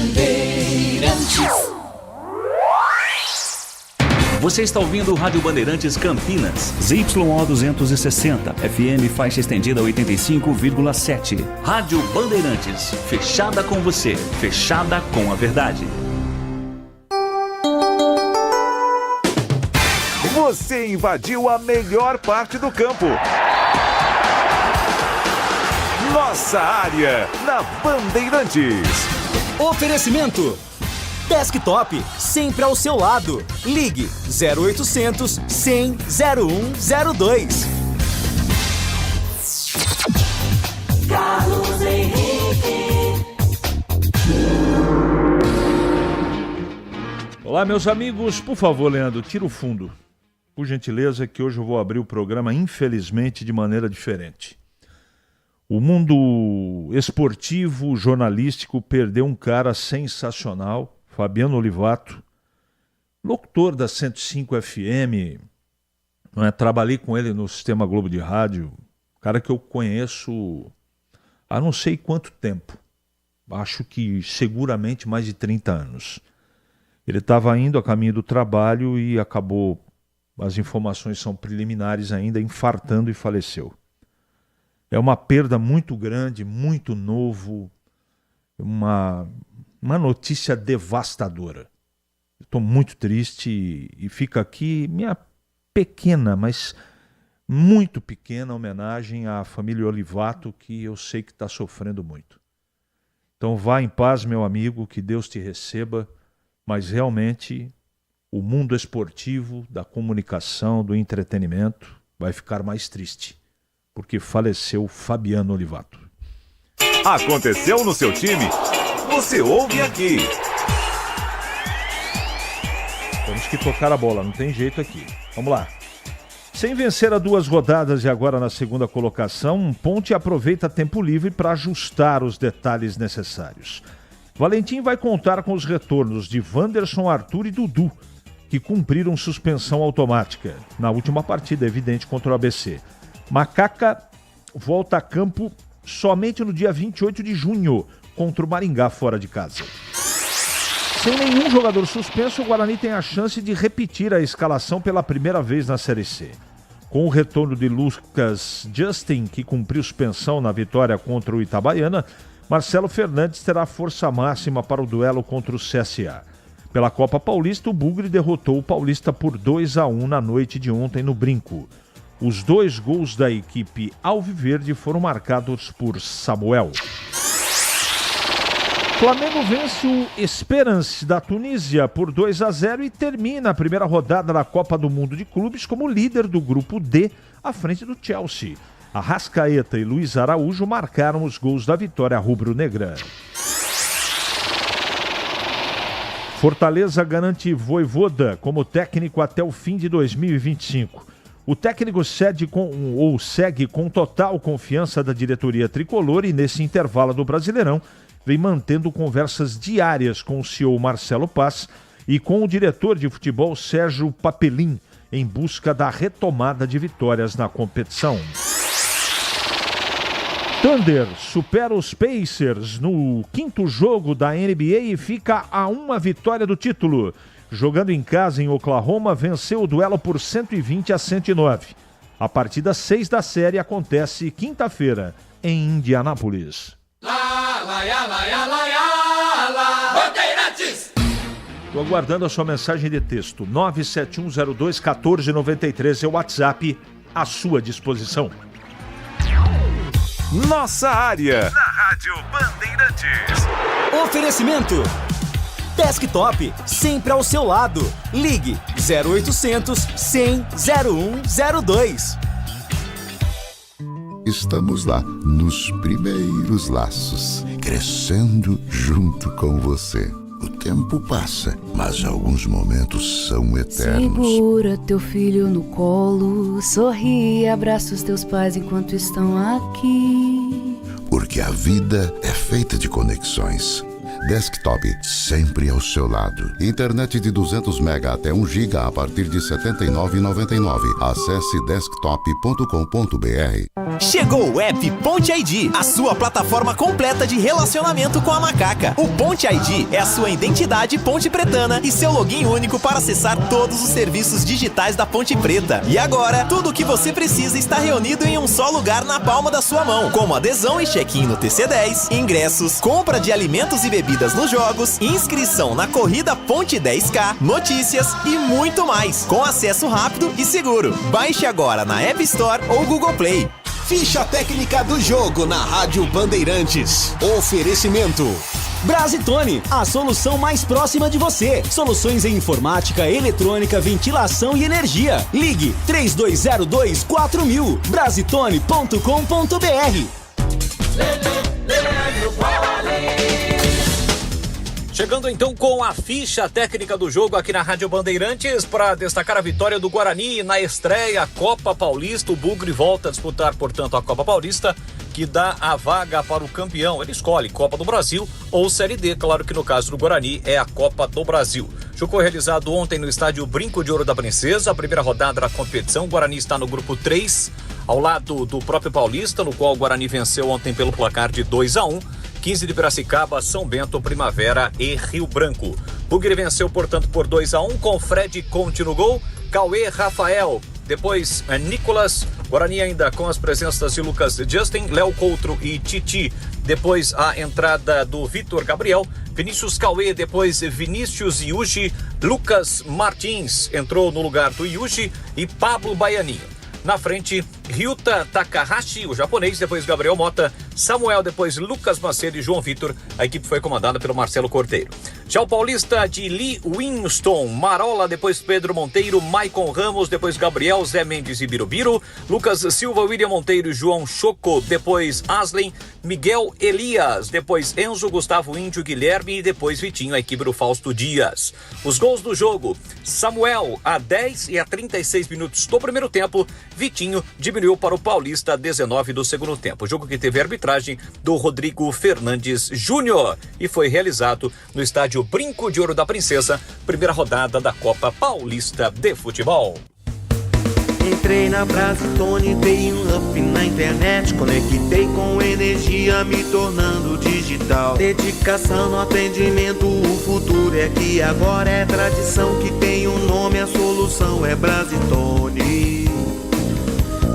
Bandeirantes. Você está ouvindo o Rádio Bandeirantes Campinas. ZYO 260, FM faixa estendida 85,7. Rádio Bandeirantes, fechada com você, fechada com a verdade. Você invadiu a melhor parte do campo. Nossa área, na Bandeirantes. Oferecimento Desktop, sempre ao seu lado. Ligue 0800 100 0102. Carlos Henrique. Olá, meus amigos. Por favor, Leandro, tira o fundo. Por gentileza, que hoje eu vou abrir o programa, infelizmente, de maneira diferente. O mundo esportivo, jornalístico, perdeu um cara sensacional, Fabiano Olivato, locutor da 105 FM, trabalhei com ele no Sistema Globo de Rádio, cara que eu conheço há não sei quanto tempo, acho que seguramente mais de 30 anos. Ele estava indo a caminho do trabalho e acabou, as informações são preliminares ainda, infartando e faleceu. É uma perda muito grande, muito novo, uma notícia devastadora. Estou muito triste e fica aqui minha pequena, mas muito pequena homenagem à família Olivato, que eu sei que está sofrendo muito. Então vá em paz, meu amigo, que Deus te receba, mas realmente o mundo esportivo, da comunicação, do entretenimento vai ficar mais triste, porque faleceu Fabiano Olivato. Aconteceu no seu time? Você ouve aqui. Temos que tocar a bola, não tem jeito aqui. Vamos lá. Sem vencer a 2 rodadas e agora na segunda colocação, Ponte aproveita tempo livre para ajustar os detalhes necessários. Valentim vai contar com os retornos de Wanderson, Arthur e Dudu, que cumpriram suspensão automática na última partida, evidente, contra o ABC. Macaca volta a campo somente no dia 28 de junho, contra o Maringá fora de casa. Sem nenhum jogador suspenso, o Guarani tem a chance de repetir a escalação pela primeira vez na Série C. Com o retorno de Lucas Justin, que cumpriu suspensão na vitória contra o Itabaiana, Marcelo Fernandes terá força máxima para o duelo contra o CSA. Pela Copa Paulista, o Bugre derrotou o Paulista por 2-1 na noite de ontem no Brinco. Os 2 gols da equipe alviverde foram marcados por Samuel. Flamengo vence o Esperance da Tunísia por 2-0 e termina a primeira rodada da Copa do Mundo de Clubes como líder do grupo D, à frente do Chelsea. Arrascaeta e Luiz Araújo marcaram os gols da vitória rubro-negra. Fortaleza garante Vojvoda como técnico até o fim de 2025. O técnico segue com total confiança da diretoria tricolor e, nesse intervalo do Brasileirão, vem mantendo conversas diárias com o CEO Marcelo Paz e com o diretor de futebol Sérgio Papelin, em busca da retomada de vitórias na competição. Thunder supera os Pacers no 5º jogo da NBA e fica a 1 vitória do título. Jogando em casa em Oklahoma, venceu o duelo por 120-109. A partida 6 da série acontece quinta-feira em Indianápolis. Estou aguardando a sua mensagem de texto. 971021493 é o WhatsApp à sua disposição. Nossa área, na Rádio Bandeirantes. Oferecimento Desktop, sempre ao seu lado. Ligue 0800 100 0102. Estamos lá, nos primeiros laços, crescendo junto com você. O tempo passa, mas alguns momentos são eternos. Segura teu filho no colo, sorri e abraça os teus pais enquanto estão aqui. Porque a vida é feita de conexões. Desktop, sempre ao seu lado. Internet de 200 MB até 1 GB a partir de R$ 79,99. Acesse desktop.com.br. Chegou o app Ponte ID, a sua plataforma completa de relacionamento com a macaca. O Ponte ID é a sua identidade ponte pretana e seu login único para acessar todos os serviços digitais da Ponte Preta. E agora, tudo o que você precisa está reunido em um só lugar na palma da sua mão, como adesão e check-in no TC10, ingressos, compra de alimentos e bebidas nos jogos, inscrição na corrida Ponte 10K, notícias e muito mais, com acesso rápido e seguro. Baixe agora na App Store ou Google Play. Ficha técnica do jogo na Rádio Bandeirantes. Oferecimento Brasitone, a solução mais próxima de você. Soluções em informática, eletrônica, ventilação e energia. Ligue 3202-4000. Brasitone.com.br. Chegando então com a ficha técnica do jogo aqui na Rádio Bandeirantes para destacar a vitória do Guarani na estreia Copa Paulista. O Bugre volta a disputar, portanto, a Copa Paulista, que dá a vaga para o campeão. Ele escolhe Copa do Brasil ou Série D, claro que no caso do Guarani é a Copa do Brasil. O jogo foi realizado ontem no estádio Brinco de Ouro da Princesa, a primeira rodada da competição. O Guarani está no grupo 3, ao lado do próprio Paulista, no qual o Guarani venceu ontem pelo placar de 2-1. 15 de Piracicaba, São Bento, Primavera e Rio Branco. Bugre venceu, portanto, por 2-1, com Fred Conte no gol, Cauê, Rafael, depois Nicolas, Guarani ainda com as presenças de Lucas Justin, Léo Coutro e Titi, depois a entrada do Vitor Gabriel, Vinícius Cauê, depois Vinícius Yuji, Lucas Martins entrou no lugar do Yuji e Pablo Baianinho. Na frente, Ryuta Takahashi, o japonês, depois Gabriel Mota, Samuel, depois Lucas Macedo e João Vitor. A equipe foi comandada pelo Marcelo Cordeiro. Já o paulista de Lee Winston, Marola, depois Pedro Monteiro, Maicon Ramos, depois Gabriel, Zé Mendes e Birubiru, Lucas Silva, William Monteiro e João Choco, depois Aslen, Miguel Elias, depois Enzo, Gustavo Índio, Guilherme e depois Vitinho, a equipe do Fausto Dias. Os gols do jogo: Samuel a 10 e a 36 minutos do primeiro tempo, Vitinho diminuiu para o Paulista a 19 do segundo tempo. O jogo que teve a arbitragem do Rodrigo Fernandes Júnior e foi realizado no estádio Brinco de Ouro da Princesa, primeira rodada da Copa Paulista de Futebol. Entrei na Brasitone, dei um up na internet, conectei com energia, me tornando digital. Dedicação no atendimento, o futuro é aqui agora, é tradição que tem um nome, a solução é Brasitone.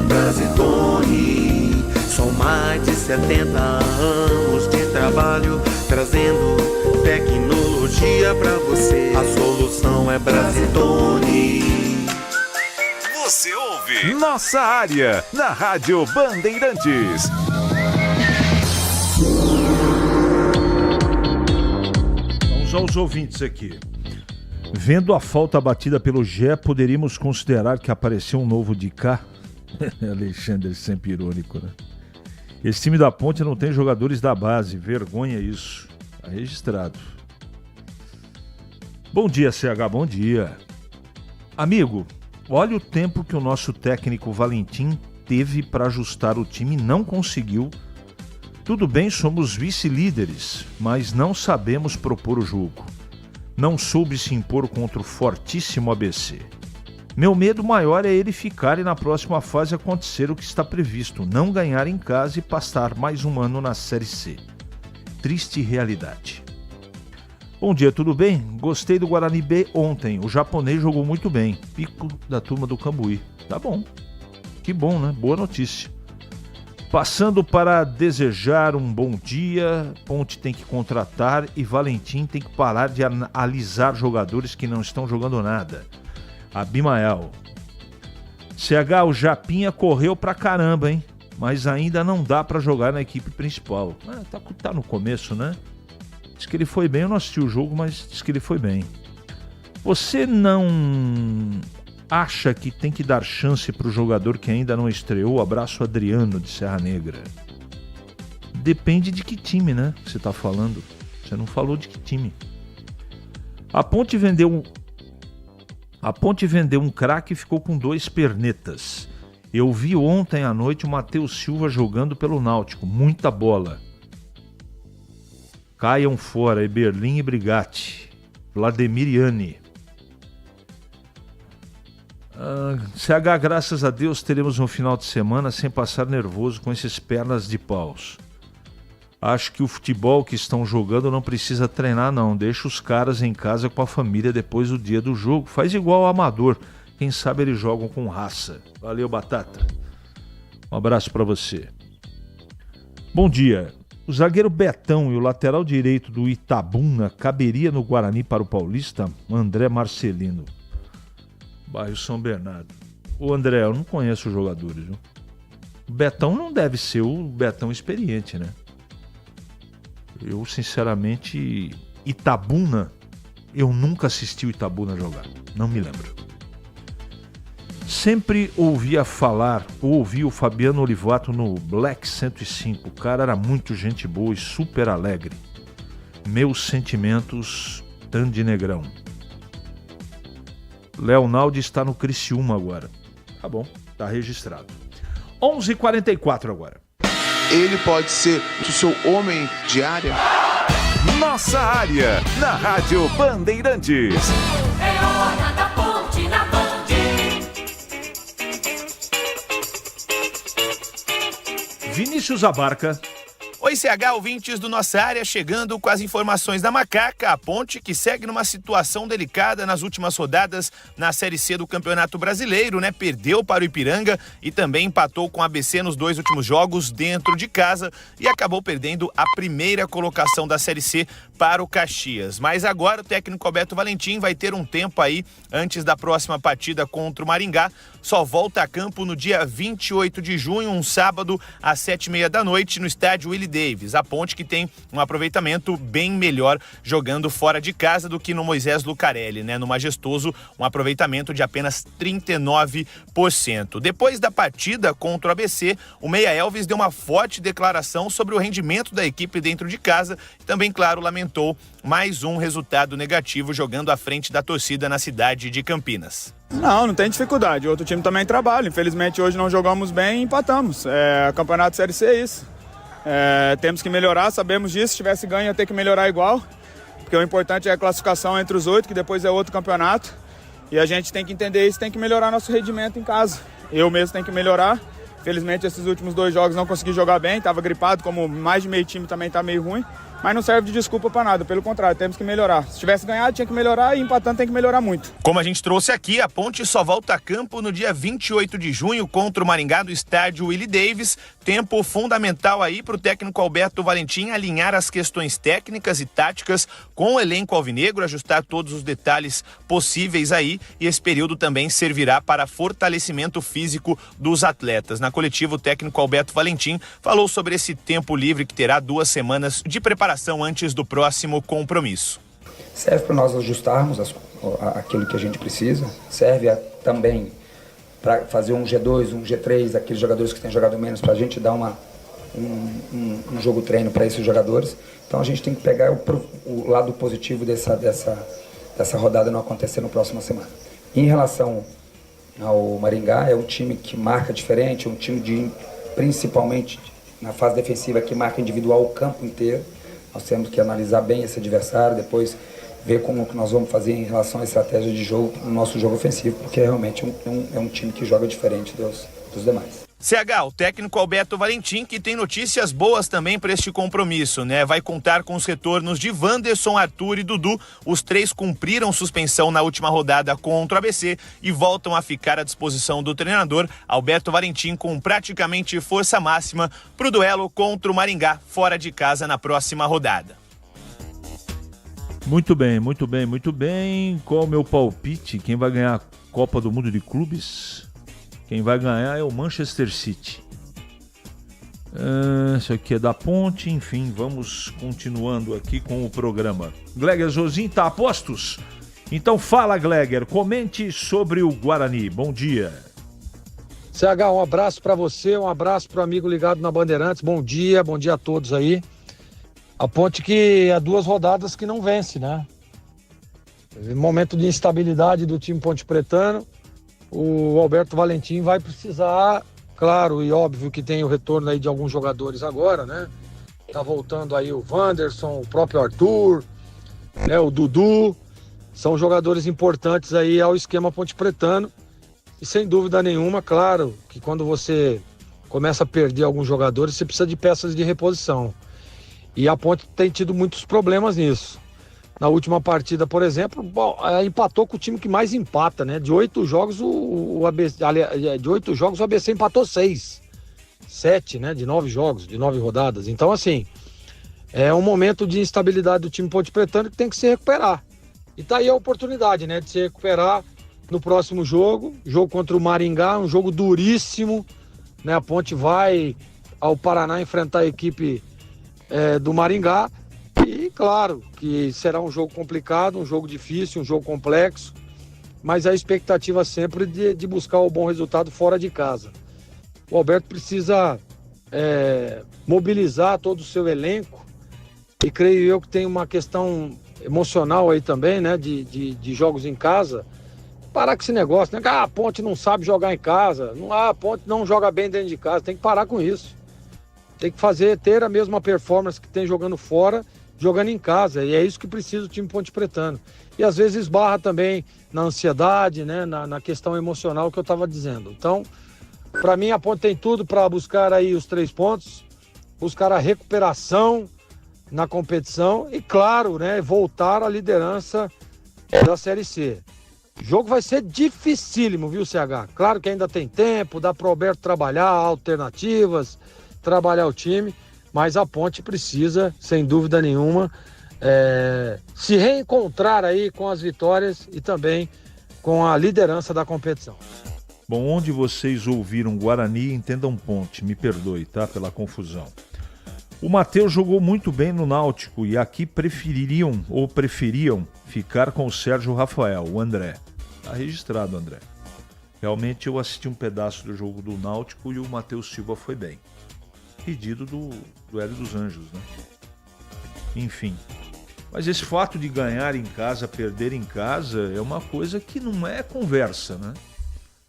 Brasitone, são mais de 70 anos de trabalho, trazendo tecnologia pra você. A solução é Brasitone. Você ouve Nossa Área, na Rádio Bandeirantes. Vamos aos ouvintes aqui. Vendo a falta batida pelo Gé, poderíamos considerar que apareceu um novo de cá? Alexandre, sempre irônico, né? Esse time da Ponte não tem jogadores da base, vergonha isso. Tá registrado. Bom dia, CH, bom dia. Amigo, olha o tempo que o nosso técnico Valentim teve para ajustar o time e não conseguiu. Tudo bem, somos vice-líderes, mas não sabemos propor o jogo. Não soube se impor contra o fortíssimo ABC. Meu medo maior é ele ficar e na próxima fase acontecer o que está previsto, não ganhar em casa e passar mais um ano na Série C. Triste realidade. Bom dia, tudo bem? Gostei do Guarani B ontem, o japonês jogou muito bem, pico da turma do Cambuí. Tá bom, que bom, né? Boa notícia. Passando para desejar um bom dia, Ponte tem que contratar e Valentim tem que parar de alisar jogadores que não estão jogando nada. Abimael. CH, o Japinha correu pra caramba, hein? Mas ainda não dá pra jogar na equipe principal. Tá no começo, né? Diz que ele foi bem, eu não assisti o jogo, mas diz que ele foi bem. Você não acha que tem que dar chance pro jogador que ainda não estreou? Abraço, Adriano, de Serra Negra. Depende de que time, né? Você tá falando. Você não falou de que time. A Ponte vendeu um craque e ficou com 2 pernetas. Eu vi ontem à noite o Matheus Silva jogando pelo Náutico. Muita bola. Caiam fora Eberlin e Brigatti. Vladimiriani. CH, graças a Deus teremos um final de semana sem passar nervoso com esses pernas de paus. Acho que o futebol que estão jogando não precisa treinar não. Deixa os caras em casa com a família depois do dia do jogo. Faz igual o Amador. Quem sabe eles jogam com raça. Valeu, Batata. Um abraço pra você. Bom dia. O zagueiro Betão e o lateral direito do Itabuna caberia no Guarani para o Paulista? André Marcelino. Bairro São Bernardo. Ô André, eu não conheço os jogadores, viu? O Betão não deve ser o Betão experiente, né? Eu, sinceramente, Itabuna, eu nunca assisti o Itabuna jogar. Não me lembro. Sempre ouvia falar, ou ouvi o Fabiano Olivato no Black 105. O cara era muito gente boa e super alegre. Meus sentimentos, Tandy Negrão. Leonaldo está no Criciúma agora. Tá bom, tá registrado. 11h44 agora. Ele pode ser o seu homem de área? Nossa área, na Rádio Bandeirantes. É hora da ponte na Band. Vinícius Abarca. Oi, CH, ouvintes do Nossa Área, chegando com as informações da Macaca, a Ponte que segue numa situação delicada nas últimas rodadas na Série C do Campeonato Brasileiro, né? Perdeu para o Ipiranga e também empatou com o ABC nos 2 últimos jogos dentro de casa e acabou perdendo a primeira colocação da Série C para o Caxias. Mas agora o técnico Alberto Valentim vai ter um tempo aí antes da próxima partida contra o Maringá. Só volta a campo no dia 28 de junho, um sábado, às 7h30 da noite, no estádio Willie Davis. A Ponte que tem um aproveitamento bem melhor jogando fora de casa do que no Moisés Lucarelli, né? No Majestoso, um aproveitamento de apenas 39%. Depois da partida contra o ABC, o Meia Elvis deu uma forte declaração sobre o rendimento da equipe dentro de casa e também, claro, lamentou mais um resultado negativo jogando à frente da torcida na cidade de Campinas. Não tem dificuldade. O outro time também trabalha. Infelizmente hoje não jogamos bem e empatamos. Campeonato Série C é isso. Temos que melhorar, sabemos disso. Se tivesse ganho ia ter que melhorar igual. Porque o importante é a classificação entre os 8, que depois é outro campeonato. E a gente tem que entender isso, tem que melhorar nosso rendimento em casa. Eu mesmo tenho que melhorar. Infelizmente esses últimos 2 jogos não consegui jogar bem, estava gripado, como mais de meio time também está meio ruim. Mas não serve de desculpa para nada, pelo contrário, temos que melhorar. Se tivesse ganhado, tinha que melhorar e empatando tem que melhorar muito. Como a gente trouxe aqui, a Ponte só volta a campo no dia 28 de junho contra o Maringá do estádio Willie Davis. Tempo fundamental aí para o técnico Alberto Valentim alinhar as questões técnicas e táticas com o elenco alvinegro, ajustar todos os detalhes possíveis aí, e esse período também servirá para fortalecimento físico dos atletas. Na coletiva, o técnico Alberto Valentim falou sobre esse tempo livre que terá 2 semanas de preparação antes do próximo compromisso. Serve para nós ajustarmos aquilo que a gente precisa, serve também para fazer um G2, um G3, aqueles jogadores que têm jogado menos, para a gente dar um jogo treino para esses jogadores. Então a gente tem que pegar o lado positivo dessa rodada não acontecer na próxima semana. Em relação ao Maringá, é um time que marca diferente, é um time principalmente na fase defensiva que marca individual o campo inteiro. Nós temos que analisar bem esse adversário, depois ver como que nós vamos fazer em relação à estratégia de jogo no nosso jogo ofensivo, porque realmente é um time que joga diferente dos demais. CH, o técnico Alberto Valentim, que tem notícias boas também para este compromisso, né? Vai contar com os retornos de Wanderson, Arthur e Dudu. Os 3 cumpriram suspensão na última rodada contra o ABC e voltam a ficar à disposição do treinador Alberto Valentim com praticamente força máxima para o duelo contra o Maringá fora de casa na próxima rodada. Muito bem, muito bem, muito bem. Qual o meu palpite? Quem vai ganhar a Copa do Mundo de Clubes? Quem vai ganhar é o Manchester City. Isso aqui é da Ponte. Enfim, vamos continuando aqui com o programa. Gleger Zozin, tá a postos? Então fala, Gleger. Comente sobre o Guarani. Bom dia. CH, um abraço para você, um abraço para o amigo ligado na Bandeirantes. Bom dia a todos aí. A Ponte que há 2 rodadas que não vence, né? Momento de instabilidade do time Ponte Pretano. O Alberto Valentim vai precisar, claro e óbvio que tem o retorno aí de alguns jogadores agora, né? Tá voltando aí o Wanderson, o próprio Arthur, né, o Dudu. São jogadores importantes aí ao esquema pontepretano. E sem dúvida nenhuma, claro, que quando você começa a perder alguns jogadores, você precisa de peças de reposição. E a Ponte tem tido muitos problemas nisso. Na última partida, por exemplo, empatou com o time que mais empata, né? De 8 jogos, o ABC empatou 6. 7, né? De 9 jogos, de 9 rodadas. Então, assim, é um momento de instabilidade do time pontepretano que tem que se recuperar. E tá aí a oportunidade, né? De se recuperar no próximo jogo. Jogo contra o Maringá, um jogo duríssimo, né? A Ponte vai ao Paraná enfrentar a equipe do Maringá. E claro que será um jogo complicado, um jogo difícil, um jogo complexo, mas a expectativa sempre de buscar o bom resultado fora de casa. O Alberto precisa mobilizar todo o seu elenco e creio eu que tem uma questão emocional aí também, né, de jogos em casa. Parar com esse negócio, né? A Ponte não sabe jogar em casa, a Ponte não joga bem dentro de casa, tem que parar com isso. Tem que ter a mesma performance que tem jogando fora, jogando em casa, e é isso que precisa o time pontepretano. E às vezes esbarra também na ansiedade, né, na questão emocional que eu estava dizendo. Então, para mim, a Ponte tem tudo para buscar aí os 3 pontos, buscar a recuperação na competição e, claro, né, voltar à liderança da Série C. O jogo vai ser dificílimo, viu, CH? Claro que ainda tem tempo, dá para o Alberto trabalhar alternativas, trabalhar o time, mas a Ponte precisa, sem dúvida nenhuma, se reencontrar aí com as vitórias e também com a liderança da competição. Bom, onde vocês ouviram Guarani, entendam Ponte, me perdoe, tá, pela confusão. O Matheus jogou muito bem no Náutico e aqui preferiam ficar com o Sérgio Rafael, o André. Tá registrado, André. Realmente eu assisti um pedaço do jogo do Náutico e o Matheus Silva foi bem. Pedido do Hélio dos Anjos, né? Enfim. Mas esse fato de ganhar em casa, perder em casa, é uma coisa que não é conversa, né?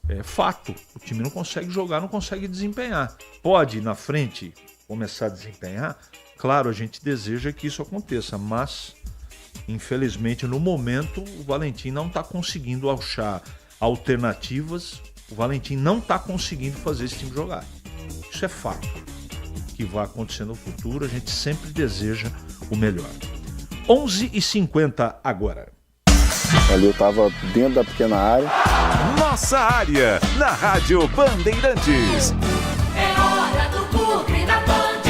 É fato. O time não consegue jogar, não consegue desempenhar. Pode, na frente, começar a desempenhar? Claro, a gente deseja que isso aconteça, mas, infelizmente, no momento, o Valentim não está conseguindo achar alternativas, o Valentim não está conseguindo fazer esse time jogar. Isso é fato. Que vai acontecer no futuro, a gente sempre deseja o melhor. 11h50 agora. Ali eu estava dentro da pequena área. Nossa área, na Rádio Bandeirantes. É hora do Bugre na Band.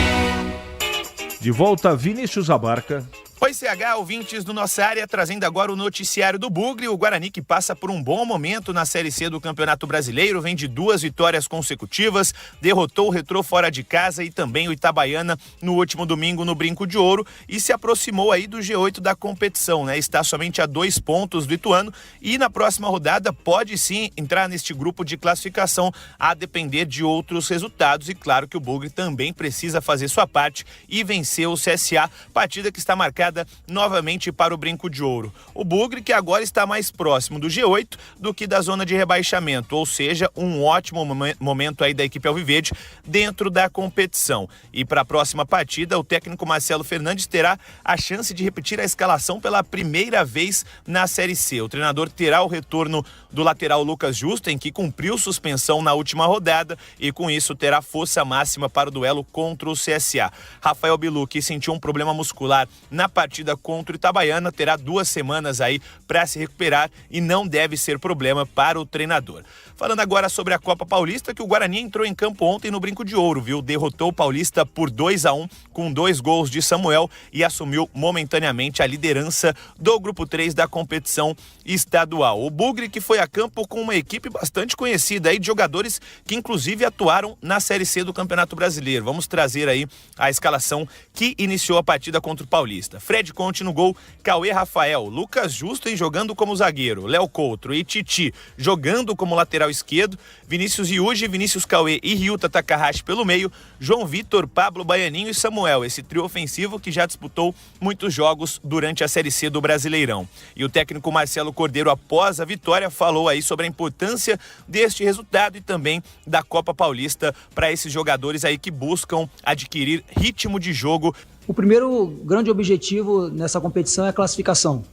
De volta, Vinícius Abarca. Oi, CH, ouvintes do Nossa Área, trazendo agora o noticiário do Bugre. O Guarani, que passa por um bom momento na Série C do Campeonato Brasileiro, vem de 2 vitórias consecutivas, derrotou o Retrô fora de casa e também o Itabaiana no último domingo no Brinco de Ouro e se aproximou aí do G8 da competição, né? Está somente a 2 pontos do Ituano e na próxima rodada pode sim entrar neste grupo de classificação a depender de outros resultados e claro que o Bugre também precisa fazer sua parte e vencer o CSA, partida que está marcada novamente para o Brinco de Ouro. O Bugre que agora está mais próximo do G8 do que da zona de rebaixamento, ou seja, um ótimo momento aí da equipe alviverde dentro da competição. E para a próxima partida, o técnico Marcelo Fernandes terá a chance de repetir a escalação pela primeira vez na Série C. O treinador terá o retorno do lateral Lucas Justen, que cumpriu suspensão na última rodada e com isso terá força máxima para o duelo contra o CSA. Rafael Bilu, que sentiu um problema muscular na partida contra o Itabaiana, terá 2 semanas aí para se recuperar e não deve ser problema para o treinador. Falando agora sobre a Copa Paulista, que o Guarani entrou em campo ontem no Brinco de Ouro, viu? Derrotou o Paulista por 2-1 com 2 gols de Samuel e assumiu momentaneamente a liderança do grupo 3 da competição estadual. O Bugre que foi a campo com uma equipe bastante conhecida aí de jogadores que inclusive atuaram na Série C do Campeonato Brasileiro. Vamos trazer aí a escalação que iniciou a partida contra o Paulista. Fred Fred Conte no gol, Cauê Rafael, Lucas Justo jogando como zagueiro, Léo Coutro e Titi jogando como lateral esquerdo, Vinícius Ryuji, Vinícius Cauê e Ryuta Takahashi pelo meio, João Vitor, Pablo Baianinho e Samuel, esse trio ofensivo que já disputou muitos jogos durante a Série C do Brasileirão. E o técnico Marcelo Cordeiro, após a vitória, falou aí sobre a importância deste resultado e também da Copa Paulista para esses jogadores aí que buscam adquirir ritmo de jogo. O primeiro grande objetivo nessa competição é a classificação,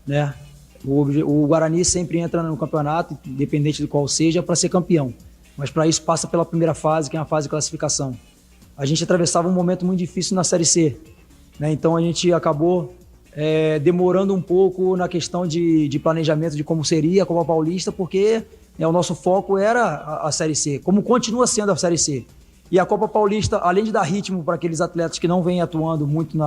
né? O Guarani sempre entra no campeonato, independente de qual seja, para ser campeão. Mas para isso passa pela primeira fase, que é a fase de classificação. A gente atravessava um momento muito difícil na Série C, né? Então a gente acabou demorando um pouco na questão de planejamento de como seria a Copa Paulista, porque o nosso foco era a Série C, como continua sendo a Série C. E a Copa Paulista, além de dar ritmo para aqueles atletas que não vêm atuando muito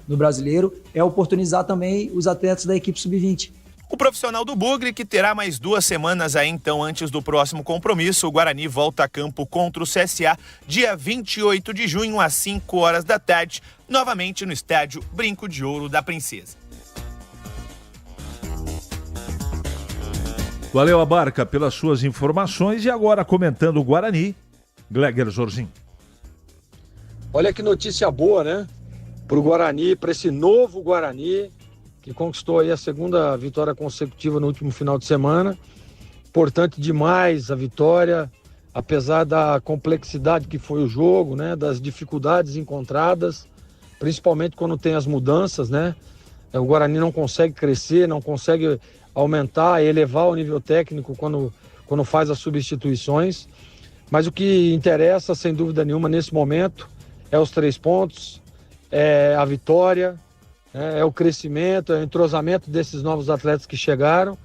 no Brasileiro, é oportunizar também os atletas da equipe sub-20. O profissional do Bugre, que terá mais 2 semanas aí então antes do próximo compromisso, o Guarani volta a campo contra o CSA dia 28 de junho às 5 horas da tarde, novamente no estádio Brinco de Ouro da Princesa. Valeu, Abarca, pelas suas informações. E agora comentando o Guarani, Gleger Zorzinho. Olha que notícia boa, né? Para o Guarani, para esse novo Guarani, que conquistou aí a 2ª vitória consecutiva no último final de semana. Importante demais a vitória, apesar da complexidade que foi o jogo, né? Das dificuldades encontradas, principalmente quando tem as mudanças, né? O Guarani não consegue crescer, não consegue aumentar, elevar o nível técnico quando faz as substituições. Mas o que interessa, sem dúvida nenhuma, nesse momento, é os 3 pontos, é a vitória, é o crescimento, é o entrosamento desses novos atletas que chegaram.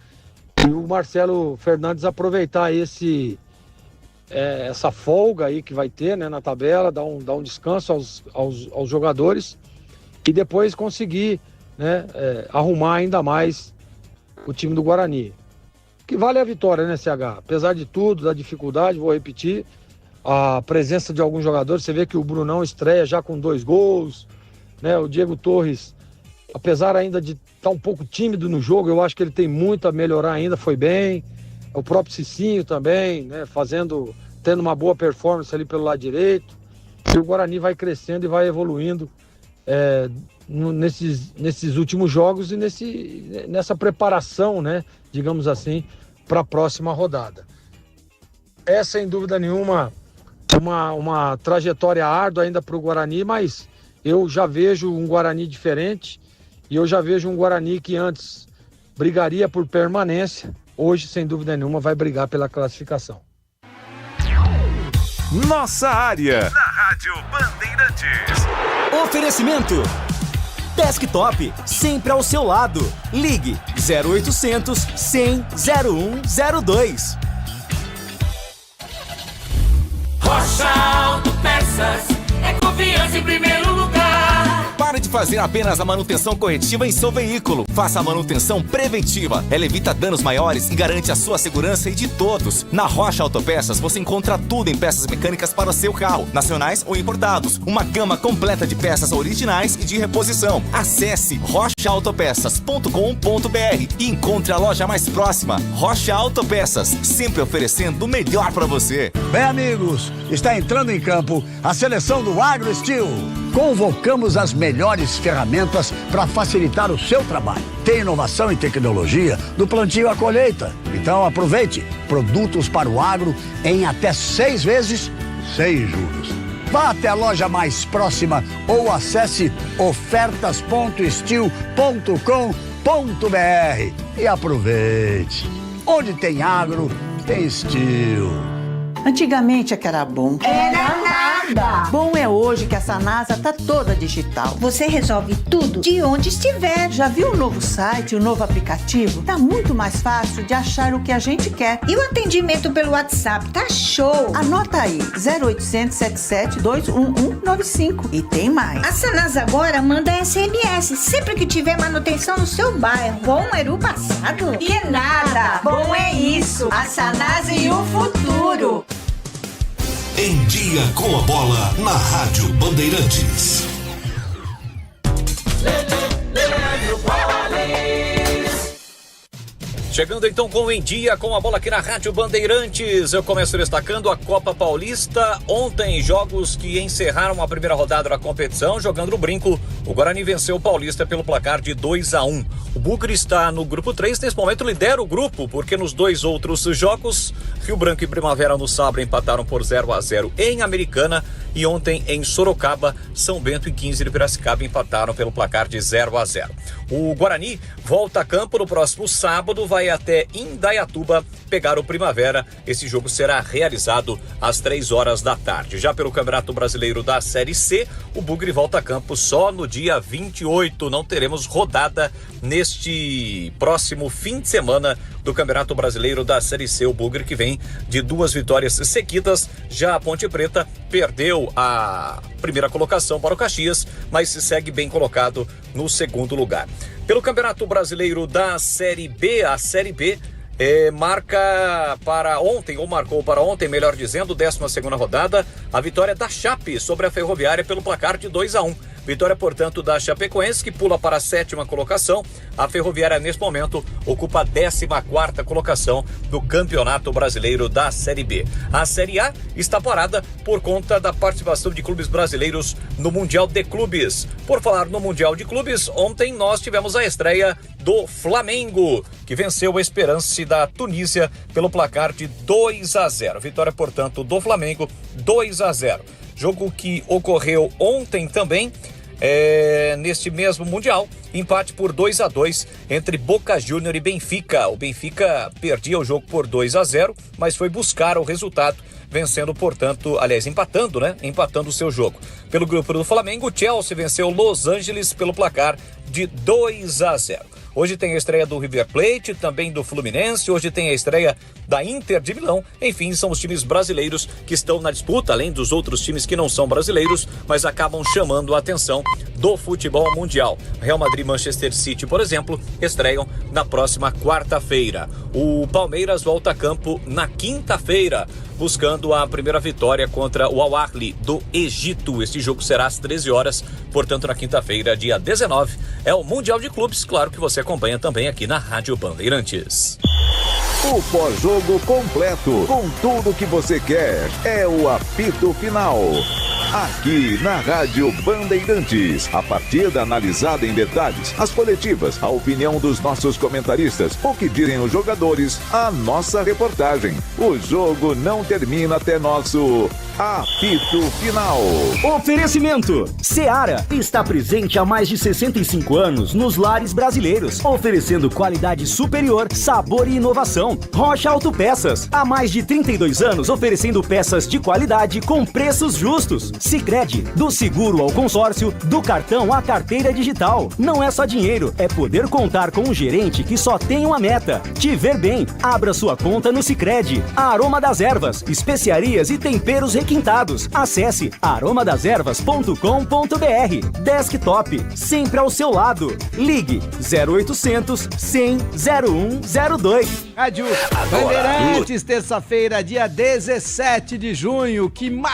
E o Marcelo Fernandes aproveitar essa folga aí que vai ter, né, na tabela, dar um descanso aos jogadores e depois conseguir, né, arrumar ainda mais o time do Guarani. Que vale a vitória, né, CH? Apesar de tudo, da dificuldade, vou repetir, a presença de alguns jogadores, você vê que o Brunão estreia já com 2 gols, né? O Diego Torres, apesar ainda de estar um pouco tímido no jogo, eu acho que ele tem muito a melhorar ainda, foi bem. O próprio Cicinho também, né, tendo uma boa performance ali pelo lado direito. E o Guarani vai crescendo e vai evoluindo nesses últimos jogos e nessa preparação, né, digamos assim, para a próxima rodada. É, sem dúvida nenhuma, uma trajetória árdua ainda para o Guarani, mas eu já vejo um Guarani diferente e eu já vejo um Guarani que antes brigaria por permanência, hoje, sem dúvida nenhuma, vai brigar pela classificação. Nossa área, na Rádio Bandeirantes. Oferecimento Desktop, sempre ao seu lado. Ligue 0800 100 0102. Rocha Autopeças é confiança em primeiro lugar. Pare de fazer apenas a manutenção corretiva em seu veículo. Faça a manutenção preventiva. Ela evita danos maiores e garante a sua segurança e de todos. Na Rocha Autopeças você encontra tudo em peças mecânicas para o seu carro, nacionais ou importados. Uma gama completa de peças originais e de reposição. Acesse rochaautopeças.com.br e encontre a loja mais próxima. Rocha Autopeças, sempre oferecendo o melhor para você. Bem, amigos, está entrando em campo a seleção do AgroSteel. Convocamos as melhores ferramentas para facilitar o seu trabalho. Tem inovação e tecnologia do plantio à colheita. Então aproveite produtos para o agro em até 6 vezes sem juros. Vá até a loja mais próxima ou acesse ofertas.steel.com.br e aproveite. Onde tem agro, tem Steel. Antigamente é que era bom. Era nada. Bom é hoje que a Sanasa tá toda digital. Você resolve tudo de onde estiver. Já viu o novo site, o novo aplicativo? Tá muito mais fácil de achar o que a gente quer. E o atendimento pelo WhatsApp tá show. Anota aí, 0800 77 21195. E tem mais. A Sanasa agora manda SMS sempre que tiver manutenção no seu bairro. Bom era o passado? E nada. Bom é isso. A Sanasa e o futuro. Em Dia com a Bola, na Rádio Bandeirantes. Lê, lê, lê. Chegando então com o Em Dia, com a bola aqui na Rádio Bandeirantes. Eu começo destacando a Copa Paulista. Ontem, jogos que encerraram a primeira rodada da competição. Jogando no brinco, o Guarani venceu o Paulista pelo placar de 2-1. O Bugre está no grupo 3, nesse momento lidera o grupo, porque nos dois outros jogos, Rio Branco e Primavera no Sabre empataram por 0-0 em Americana. E ontem em Sorocaba, São Bento e 15 de Piracicaba empataram pelo placar de 0-0. O Guarani volta a campo no próximo sábado, vai até Indaiatuba pegar o Primavera. Esse jogo será realizado às 3h da tarde. Já pelo Campeonato Brasileiro da Série C, o Bugre volta a campo só no dia 28. Não teremos rodada neste próximo fim de semana do Campeonato Brasileiro da Série C. O Bugre que vem de 2 vitórias seguidas. Já a Ponte Preta perdeu a primeira colocação para o Caxias, mas se segue bem colocado no segundo lugar. Pelo Campeonato Brasileiro da Série B, a Série B marca para ontem, ou marcou para ontem, melhor dizendo, 12ª rodada, a vitória da Chape sobre a Ferroviária pelo placar de 2-1. Vitória, portanto, da Chapecoense, que pula para a 7ª colocação. A Ferroviária, neste momento, ocupa a 14ª colocação do Campeonato Brasileiro da Série B. A Série A está parada por conta da participação de clubes brasileiros no Mundial de Clubes. Por falar no Mundial de Clubes, ontem nós tivemos a estreia do Flamengo, que venceu o Esperance da Tunísia pelo placar de 2-0. Vitória, portanto, do Flamengo, 2-0. Jogo que ocorreu ontem também, neste mesmo Mundial, empate por 2-2 entre Boca Juniors e Benfica. O Benfica perdia o jogo por 2-0, mas foi buscar o resultado, vencendo, portanto, empatando o seu jogo. Pelo grupo do Flamengo, o Chelsea venceu Los Angeles pelo placar de 2-0. Hoje tem a estreia do River Plate, também do Fluminense, hoje tem a estreia da Inter de Milão. Enfim, são os times brasileiros que estão na disputa, além dos outros times que não são brasileiros, mas acabam chamando a atenção do futebol mundial. Real Madrid e Manchester City, por exemplo, estreiam na próxima quarta-feira. O Palmeiras volta a campo na quinta-feira, buscando a primeira vitória contra o Al Ahly do Egito. Este jogo será às 13h, portanto na quinta-feira, dia 19, é o Mundial de Clubes, claro que você acompanha também aqui na Rádio Bandeirantes. O pós-jogo completo, com tudo que você quer, é o apito final. Aqui na Rádio Bandeirantes, a partida analisada em detalhes, as coletivas, a opinião dos nossos comentaristas, o que dizem os jogadores, a nossa reportagem. O jogo não termina até nosso apito final. Oferecimento: Seara está presente há mais de 65 anos nos lares brasileiros, oferecendo qualidade superior, sabor e inovação. Rocha Autopeças, há mais de 32 anos oferecendo peças de qualidade com preços justos. Sicredi, do seguro ao consórcio, do cartão à carteira digital. Não é só dinheiro, é poder contar com um gerente que só tem uma meta: te ver bem. Abra sua conta no Sicredi. Aroma das Ervas, especiarias e temperos requintados. Acesse aromadeservas.com.br. Desktop, sempre ao seu lado. Ligue 0800 100 0102. Rádio Bandeirantes, terça-feira, dia 17 de junho. Que maravilha!